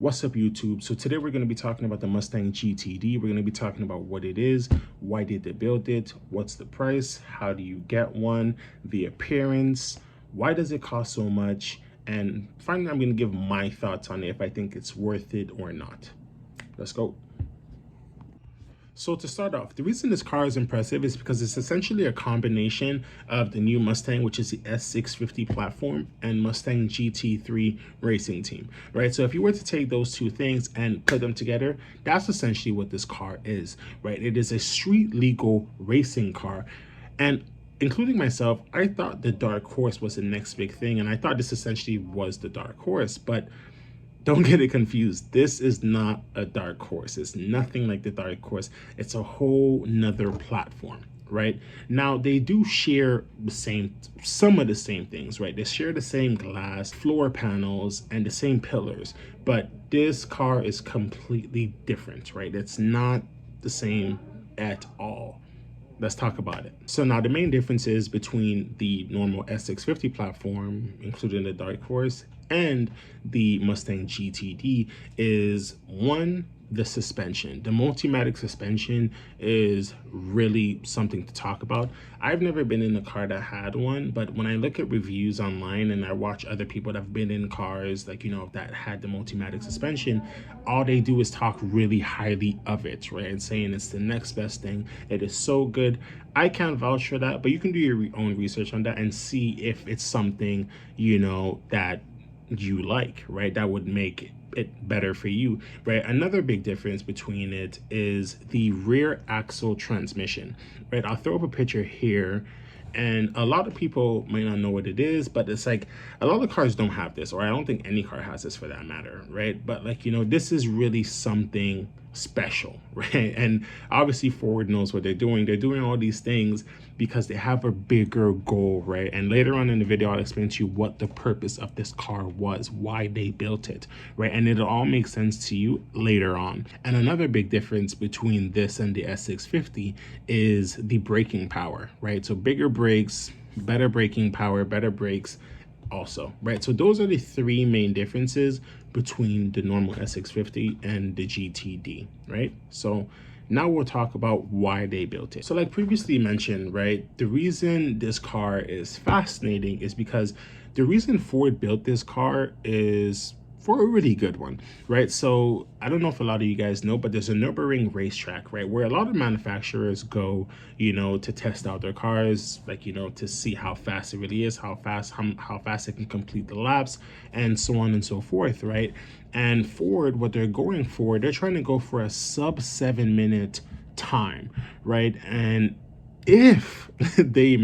What's up, YouTube? So today we're going to be talking about the Mustang GTD. We're going to be talking about what it is, why did they build it, what's the price, how do you get one, the appearance, why does it cost so much, and finally I'm going to give my thoughts on it, if I think it's worth it or not. Let's go. So to start off, the reason this car is impressive is because it's essentially a combination of the new Mustang, which is the S650 platform, and Mustang GT3 racing team, right? So if you were to take those two things and put them together, that's essentially what this car is, right? It is a street legal racing car. And including myself, I thought the dark horse was the next big thing. And I thought this essentially was the dark horse, but don't get it confused. This is not a dark horse. It's nothing like the dark horse. It's a whole nother platform, right? Now they do share some of the same things, right? They share the same glass, floor panels, and the same pillars, but this car is completely different, right? It's not the same at all. Let's talk about it. So now the main differences between the normal S650 platform, including the dark horse, and the Mustang GTD is one, the suspension. The Multimatic suspension is really something to talk about. I've never been in a car that had one, but when I look at reviews online and I watch other people that have been in cars, like, that had the Multimatic suspension, all they do is talk really highly of it, right? And saying it's the next best thing. It is so good. I can't vouch for that, but you can do your own research on that and see if it's something, that you like, right? That would make it better for you, right? Another big difference between it is the rear axle transmission, right? I'll throw up a picture here, and a lot of people might not know what it is, but it's like a lot of cars don't have this, or I don't think any car has this for that matter, right? But this is really something special, right? And obviously Ford knows what they're doing. They're doing all these things because they have a bigger goal, right? And later on in the video, I'll explain to you what the purpose of this car was, why they built it, right? And it'll all make sense to you later on. And another big difference between this and the S650 is the braking power, right? So bigger brakes, better braking power, better brakes also, right? So those are the three main differences between the normal S650 and the GTD, right? So now we'll talk about why they built it. So like previously mentioned, right, the reason this car is fascinating is because the reason Ford built this car is for a really good one, right? So I don't know if a lot of you guys know, but there's a Nürburgring racetrack, right, where a lot of manufacturers go, to test out their cars, like, to see how fast it really is, how fast it can complete the laps, and so on and so forth, right? And Ford, what they're going for, they're trying to go for a sub 7-minute time, right? And if they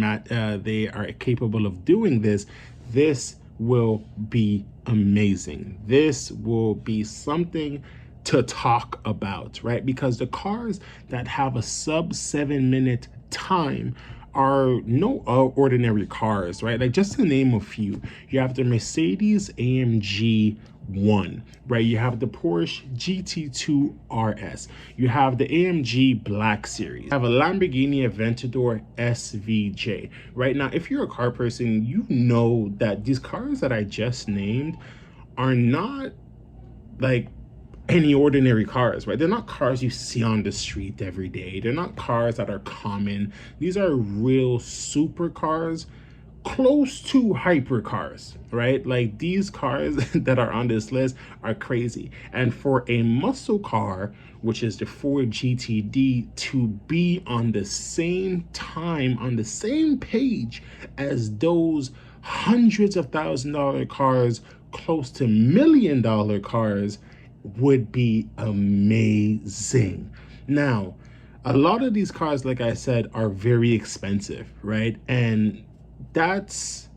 are capable of doing this, this will be amazing. This will be something to talk about, right? Because the cars that have a sub 7-minute time are no ordinary cars, right? Like, just to name a few, you have the Mercedes AMG 1, right? You have the Porsche GT2 RS. You have the AMG Black Series. You have a Lamborghini Aventador SVJ. Right now, if you're a car person, you know that these cars that I just named are not like any ordinary cars, right? They're not cars you see on the street every day. They're not cars that are common. These are real supercars, close to hypercars, right? Like, these cars that are on this list are crazy. And for a muscle car, which is the Ford GTD, to be on the same time, on the same page as those hundreds of $1,000 cars, close to $1 million cars, would be amazing. Now, a lot of these cars, like I said, are very expensive, right? And that's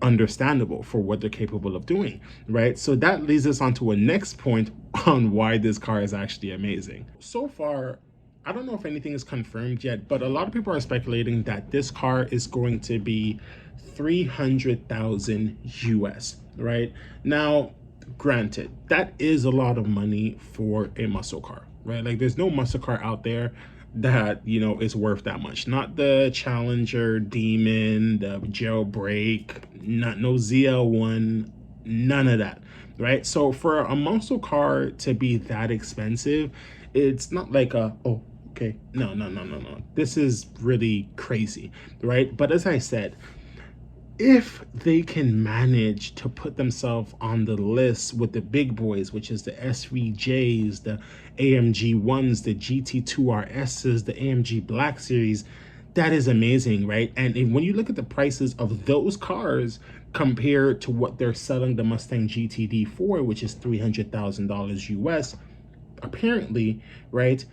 understandable for what they're capable of doing, right? So that leads us on to a next point on why this car is actually amazing. So far, I don't know if anything is confirmed yet, but a lot of people are speculating that this car is going to be 300,000 US, right? Now, granted, that is a lot of money for a muscle car, right? Like, there's no muscle car out there that is worth that much. Not the Challenger Demon, the Jailbreak, no ZL1, none of that. right? So for a muscle car to be that expensive, it's not like a, oh, okay, no, no, no, no, no. This is really crazy, right? But as I said, if they can manage to put themselves on the list with the big boys, which is the SVJs, the AMG ones, the GT2RSs, the AMG Black Series, that is amazing, right? And when you look at the prices of those cars compared to what they're selling the Mustang GTD for, which is $300,000 US, apparently, right?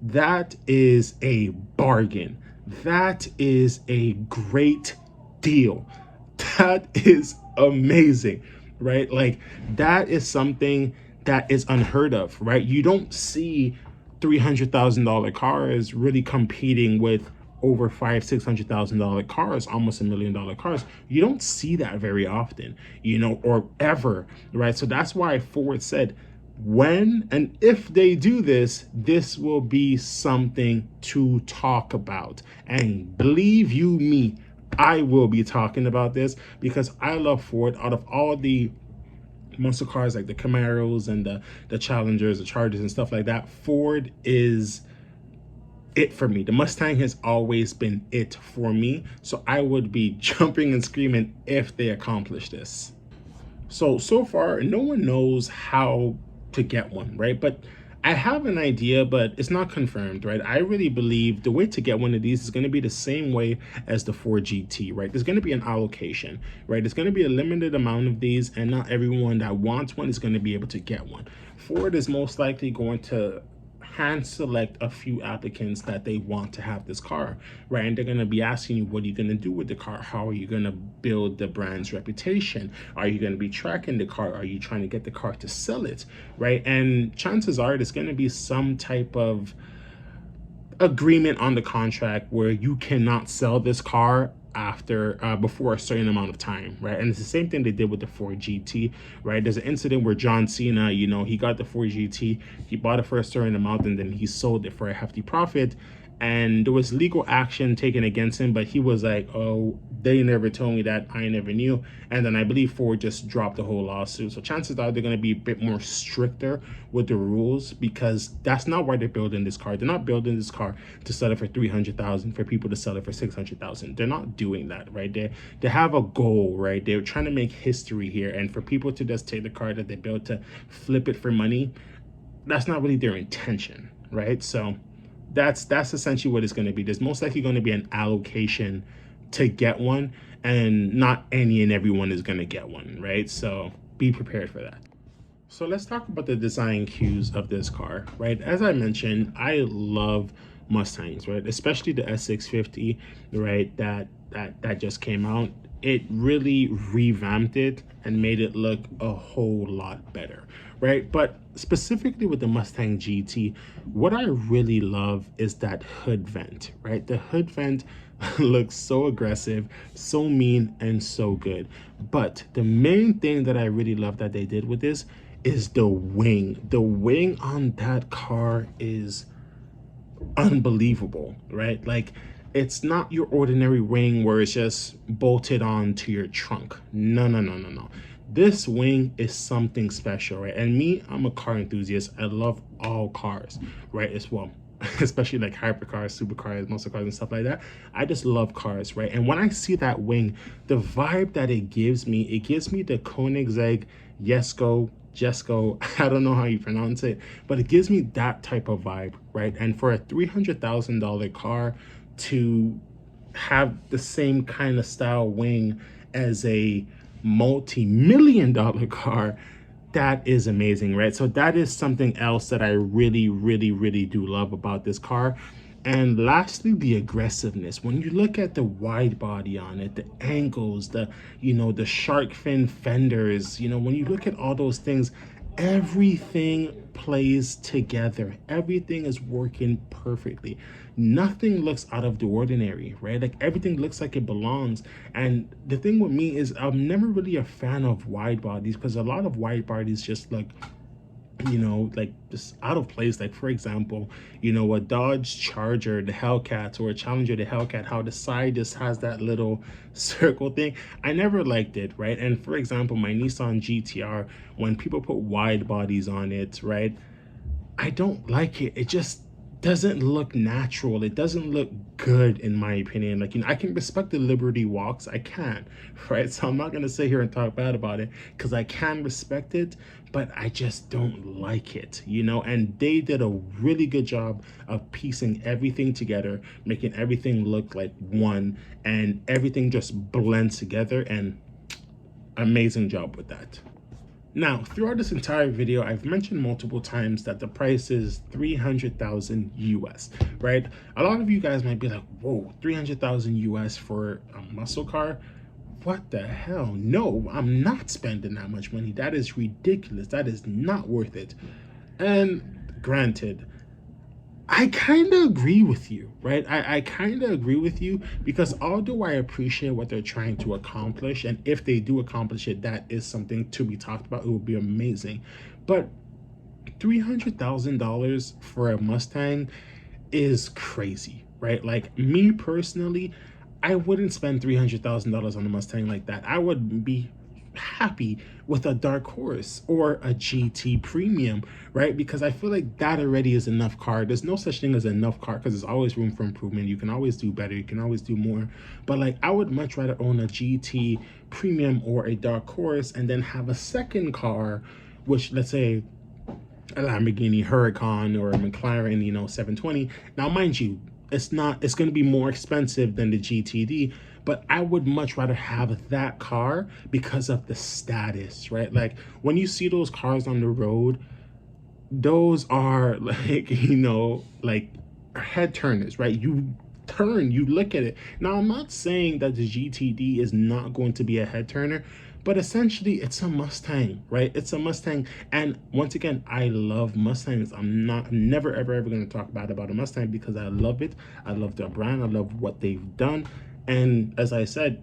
That is a bargain. That is a great deal. That is amazing, right? Like, that is something that is unheard of, right? You don't see $300,000 cars really competing with over $600,000 cars, almost $1 million cars. You don't see that very often, or ever, right? So that's why Ford said, when and if they do this, this will be something to talk about. And believe you me, I will be talking about this because I love Ford. Out of all the muscle cars like the Camaros and the Challengers, the Chargers and stuff like that, Ford is it for me. The Mustang has always been it for me. So I would be jumping and screaming if they accomplish this. So far, no one knows how to get one, right? But I have an idea, but it's not confirmed, right? I really believe the way to get one of these is going to be the same way as the Ford GT, right? There's going to be an allocation, right? There's going to be a limited amount of these, and not everyone that wants one is going to be able to get one. Ford is most likely going to hand select a few applicants that they want to have this car, right? And they're going to be asking you, what are you going to do with the car? How are you going to build the brand's reputation? Are you going to be tracking the car? Are you trying to get the car to sell it, right? And chances are there's going to be some type of agreement on the contract where you cannot sell this car after before a certain amount of time, right? And it's the same thing they did with the Ford GT, right? There's an incident where John Cena, he got the Ford GT, he bought it for a certain amount, and then he sold it for a hefty profit, and there was legal action taken against him, but he was like, oh, they never told me that, I never knew. And then I believe Ford just dropped the whole lawsuit. So chances are they're going to be a bit more stricter with the rules, because that's not why they're building this car. They're not building this car to sell it for $300,000 for people to sell it for $600,000. They're not doing that, right? They have a goal, right? They're trying to make history here, and for people to just take the car that they built to flip it for money, that's not really their intention, right? So that's essentially what it's going to be. There's most likely going to be an allocation to get one, and not any and everyone is going to get one, right? So be prepared for that. So let's talk about the design cues of this car, right? As I mentioned, I love Mustangs, right? Especially the S650, right? That just came out. It really revamped it and made it look a whole lot better, right? But specifically with the Mustang GT, what I really love is that hood vent, right? The hood vent looks so aggressive, so mean, and so good. But the main thing that I really love that they did with this is the wing. The wing on that car is unbelievable, right? Like, it's not your ordinary wing where it's just bolted on to your trunk. No, no, no, no, no. This wing is something special, right? And me, I'm a car enthusiast. I love all cars, right? As well, especially like hypercars, supercars, muscle cars, and stuff like that. I just love cars, right? And when I see that wing, the vibe that it gives me the Koenigsegg Jesko, I don't know how you pronounce it, but it gives me that type of vibe, right? And for a $300,000 car to have the same kind of style wing as a multi-million-dollar car, that is amazing, right? So that is something else that I really, really, really do love about this car. And lastly, the aggressiveness. When you look at the wide body on it, the angles, the shark fin fenders, when you look at all those things, everything plays together. Everything is working perfectly. Nothing looks out of the ordinary, right? Like, everything looks like it belongs. And the thing with me is I'm never really a fan of wide bodies, because a lot of wide bodies just look you know, like just out of place. Like for example, you know, a Dodge Charger, the Hellcat, or a Challenger, the Hellcat, how the side just has that little circle thing. I never liked it, right? And for example, my Nissan GTR, when people put wide bodies on it, right, I don't like it. It just doesn't look natural. It doesn't look good in my opinion. Like, you know, I can respect the Liberty walks. I can, right? So I'm not gonna sit here and talk bad about it because I can respect it, but I just don't like it, you know? And they did a really good job of piecing everything together, making everything look like one, and everything just blends together, and amazing job with that. Now, throughout this entire video, I've mentioned multiple times that the price is 300,000 US, right? A lot of you guys might be like, whoa, 300,000 US for a muscle car? What the hell? No, I'm not spending that much money. That is ridiculous. That is not worth it. And granted, I kind of agree with you, right? I kind of agree with you because although I appreciate what they're trying to accomplish, and if they do accomplish it, that is something to be talked about. It would be amazing. But $300,000 for a Mustang is crazy, right? Like me personally, I wouldn't spend $300,000 on a Mustang like that. I would be happy with a dark horse or a GT premium, right? Because I feel like that already is enough car. There's no such thing as enough car because there's always room for improvement. You can always do better, you can always do more. But like I would much rather own a GT premium or a dark horse and then have a second car, which let's say a Lamborghini Huracan or a McLaren, you know, 720. Now, mind you, it's going to be more expensive than the GTD, but I would much rather have that car because of the status, right? Like when you see those cars on the road, those are like, you know, like head turners, right? You turn, you look at it. Now, I'm not saying that the GTD is not going to be a head turner, but essentially it's a Mustang, right? It's a Mustang. And once again, I love Mustangs. I'm never, ever going to talk bad about a Mustang because I love it. I love their brand. I love what they've done. And as I said,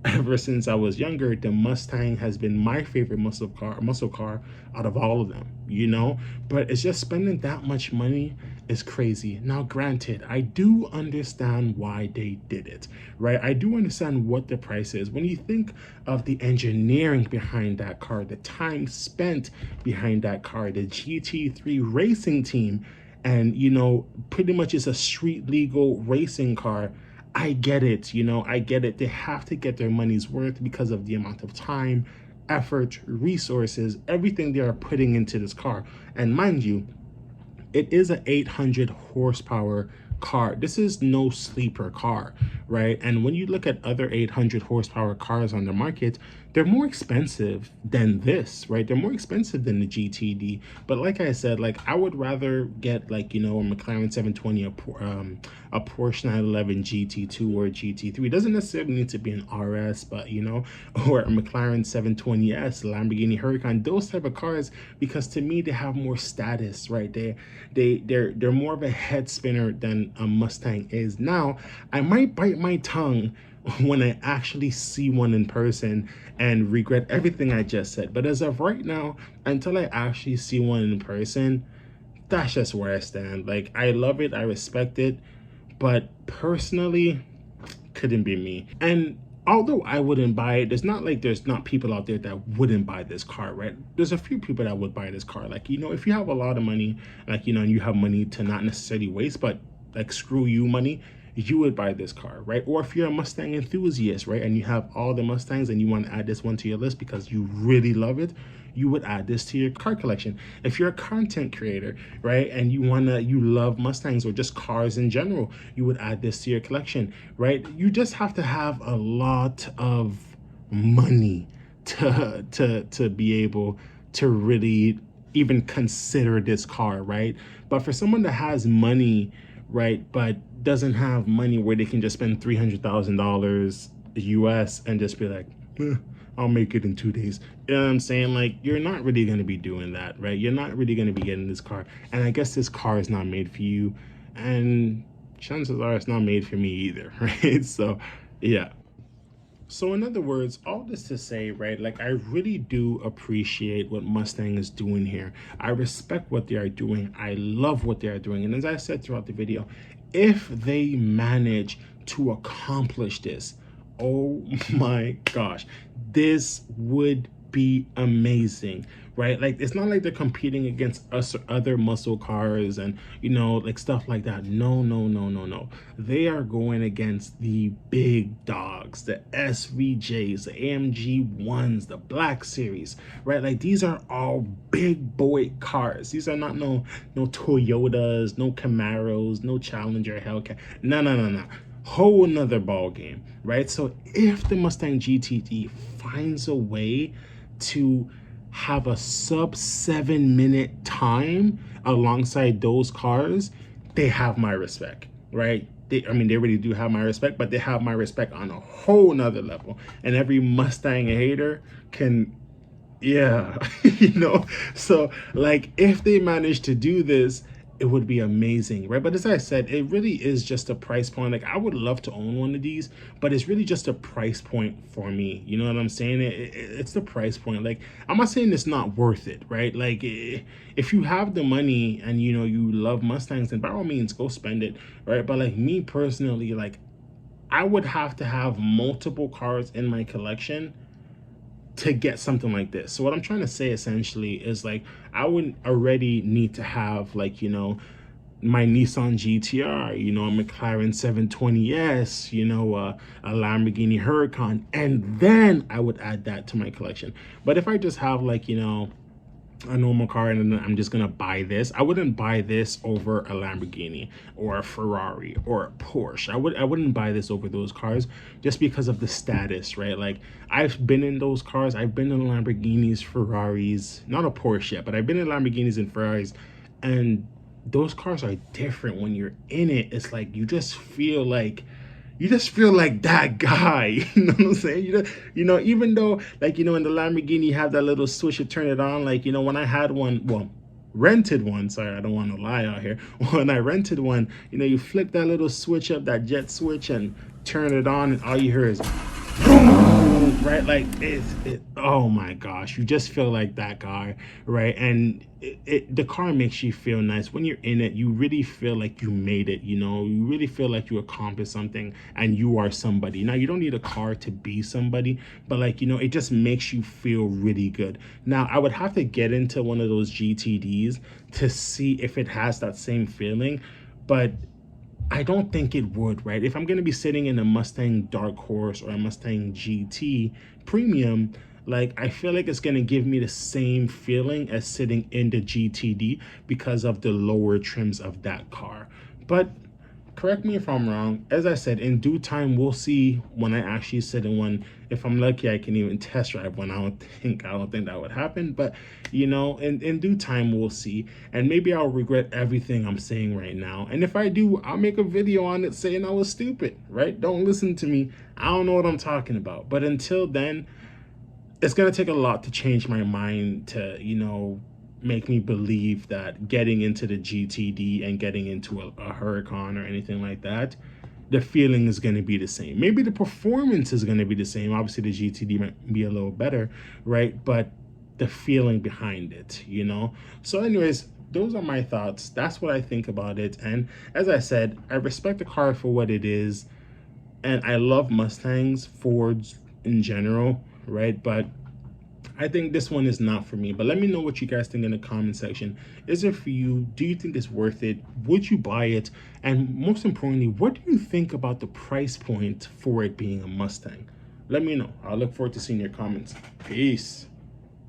ever since I was younger, the Mustang has been my favorite muscle car out of all of them, you know? But it's just spending that much money is crazy. Now, granted, I do understand why they did it, right? I do understand what the price is. When you think of the engineering behind that car, the time spent behind that car, the GT3 racing team, and, you know, pretty much it's a street legal racing car. I get it, you know, I get it. They have to get their money's worth because of the amount of time, effort, resources, everything they are putting into this car. And mind you, it is an 800 horsepower car. This is no sleeper car, right? And when you look at other 800 horsepower cars on the market, they're more expensive than this, right? They're more expensive than the GTD. But like I said, like I would rather get like, you know, a McLaren 720, a Porsche 911 GT2 or a GT3. It doesn't necessarily need to be an RS, but you know, or a McLaren 720S, Lamborghini Huracan, those type of cars, because to me they have more status, right? They're more of a head spinner than a Mustang is. Now, I might bite my tongue when I actually see one in person and regret everything I just said. But as of right now, until I actually see one in person, that's just where I stand. Like, I love it, I respect it, but personally, couldn't be me. And although I wouldn't buy it, there's not like there's not people out there that wouldn't buy this car, right? There's a few people that would buy this car. Like, you know, if you have a lot of money, like, you know, and you have money to not necessarily waste, but like screw you money, you would buy this car, right? Or if you're a Mustang enthusiast, right, and you have all the Mustangs and you want to add this one to your list because you really love it, you would add this to your car collection. If you're a content creator, right, and you love Mustangs or just cars in general, you would add this to your collection, right? You just have to have a lot of money to be able to really even consider this car, right? But for someone that has money, right, but doesn't have money where they can just spend $300,000 US and just be like, I'll make it in 2 days. You know what I'm saying? Like, you're not really going to be doing that, right? You're not really going to be getting this car. And I guess this car is not made for you. And chances are it's not made for me either, right? So, yeah. So in other words, all this to say, right, like I really do appreciate what Mustang is doing here. I respect what they are doing. I love what they are doing. And as I said throughout the video, if they manage to accomplish this, oh my gosh, this would be amazing, right? Like it's not like they're competing against us or other muscle cars and like stuff like that. No, no, no, no, no. They are going against the big dogs, the SVJs, the AMG ones, the Black Series, right? Like these are all big boy cars. These are not no Toyotas, no Camaros, no Challenger Hellcat. No, no, no, no. Whole another ball game, right? So if the Mustang GTD finds a way to have a sub 7 minute time alongside those cars, they have my respect, right? I mean, they really do have my respect, but they have my respect on a whole nother level. And every Mustang hater can, yeah, So like if they manage to do this, it would be amazing, right? But as I said, it really is just a price point. Like I would love to own one of these, but it's really just a price point for me. You know what I'm saying? It's the price point. Like I'm not saying it's not worth it, right? Like if you have the money and you love Mustangs, then by all means go spend it, right? But like me personally, like I would have to have multiple cars in my collection to get something like this. So what I'm trying to say essentially is like I would already need to have like my Nissan GTR, a McLaren 720S, a Lamborghini Huracan, and then I would add that to my collection. But if I just have like a normal car and then I'm just gonna buy this, I wouldn't buy this over a Lamborghini or a Ferrari or a Porsche. I wouldn't buy this over those cars just because of the status, right? Like I've been in those cars. I've been in Lamborghinis, Ferraris, not a Porsche yet, but I've been in Lamborghinis and Ferraris, and those cars are different. When you're in it, it's like you just feel like that guy. You know what I'm saying? Even though like in the Lamborghini you have that little switch to turn it on. Like when I had one, well, rented one, sorry, I don't want to lie out here. When I rented one, you flip that little switch up, that jet switch, and turn it on, and all you hear is boom, right? Like oh my gosh, you just feel like that guy, right? And the car makes you feel nice when you're in it. You really feel like you made it. You really feel like you accomplished something and you are somebody. Now you don't need a car to be somebody, but like it just makes you feel really good. Now I would have to get into one of those GTDs to see if it has that same feeling, but I don't think it would, right? If I'm going to be sitting in a Mustang Dark Horse or a Mustang GT Premium, like I feel like it's going to give me the same feeling as sitting in the GTD because of the lower trims of that car. But correct me if I'm wrong. As I said, in due time, we'll see when I actually sit in one. If I'm lucky, I can even test drive one. I don't think that would happen, but in due time, we'll see. And maybe I'll regret everything I'm saying right now. And if I do, I'll make a video on it saying I was stupid, right? Don't listen to me. I don't know what I'm talking about. But until then, it's gonna take a lot to change my mind to make me believe that getting into the GTD and getting into a Huracan or anything like that, the feeling is going to be the same. Maybe the performance is going to be the same. Obviously the GTD might be a little better, right? But the feeling behind it, So anyways, those are my thoughts. That's what I think about it. And as I said, I respect the car for what it is, and I love Mustangs, Fords in general, right? But I think this one is not for me. But let me know what you guys think in the comment section. Is it for you? Do you think it's worth it? Would you buy it? And most importantly, what do you think about the price point for it being a Mustang? Let me know. I'll look forward to seeing your comments. Peace.